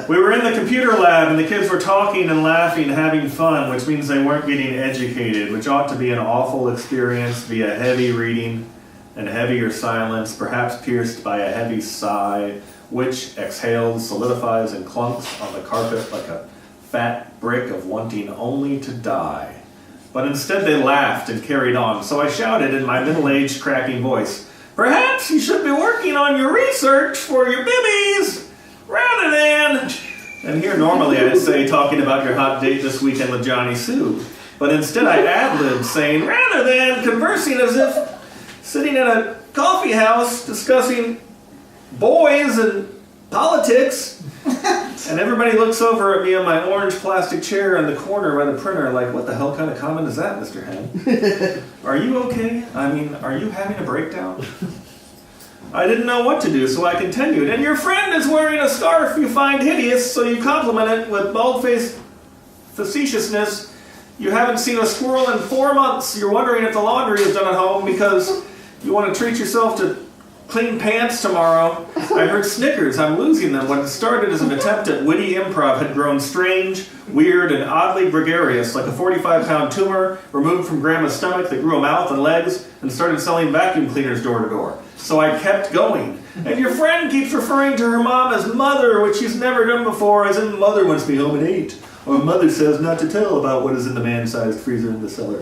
We were in the computer lab and the kids were talking and laughing, having fun, which means they weren't getting educated, which ought to be an awful experience via heavy reading and heavier silence, perhaps pierced by a heavy sigh, which exhales, solidifies, and clunks on the carpet like a fat brick of wanting only to die. But instead they laughed and carried on, so I shouted in my middle-aged cracking voice, "Perhaps you should be working on your research for your bibbies, rather than..." And here normally I'd say talking about your hot date this weekend with Johnny Sue, but instead I ad-libbed saying, "rather than conversing as if sitting in a coffee house discussing boys and politics." And everybody looks over at me in my orange plastic chair in the corner by the printer like, "What the hell kind of comment is that, Mr. Henn? Are you okay? I mean, are you having a breakdown?" I didn't know what to do, so I continued. "And your friend is wearing a scarf you find hideous, so you compliment it with bald-faced facetiousness. You haven't seen a squirrel in 4 months. You're wondering if the laundry is done at home because you want to treat yourself to clean pants tomorrow. I heard Snickers. I'm losing them. What started as an attempt at witty improv had grown strange, weird, and oddly gregarious, like a 45-pound tumor removed from Grandma's stomach that grew a mouth and legs and started selling vacuum cleaners door to door. So I kept going. And your friend keeps referring to her mom as Mother, which she's never done before, as in Mother wants me home at 8. Or Mother says not to tell about what is in the man-sized freezer in the cellar."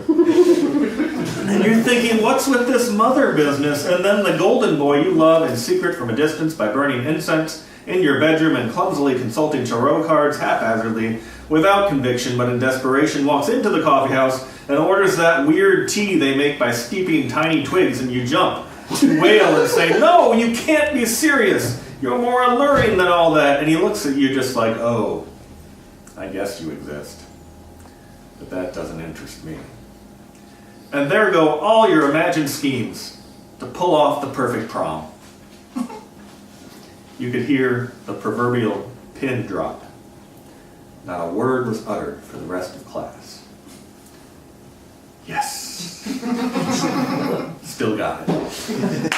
And you're thinking, what's with this mother business? And then the golden boy you love in secret from a distance by burning incense in your bedroom and clumsily consulting tarot cards haphazardly, without conviction but in desperation, walks into the coffee house and orders that weird tea they make by steeping tiny twigs, and you jump, you wail and say, "No, you can't be serious. You're more alluring than all that." And he looks at you just like, "Oh, I guess you exist. But that doesn't interest me." And there go all your imagined schemes to pull off the perfect prom. You could hear the proverbial pin drop. Not a word was uttered for the rest of class. Yes. Still got it.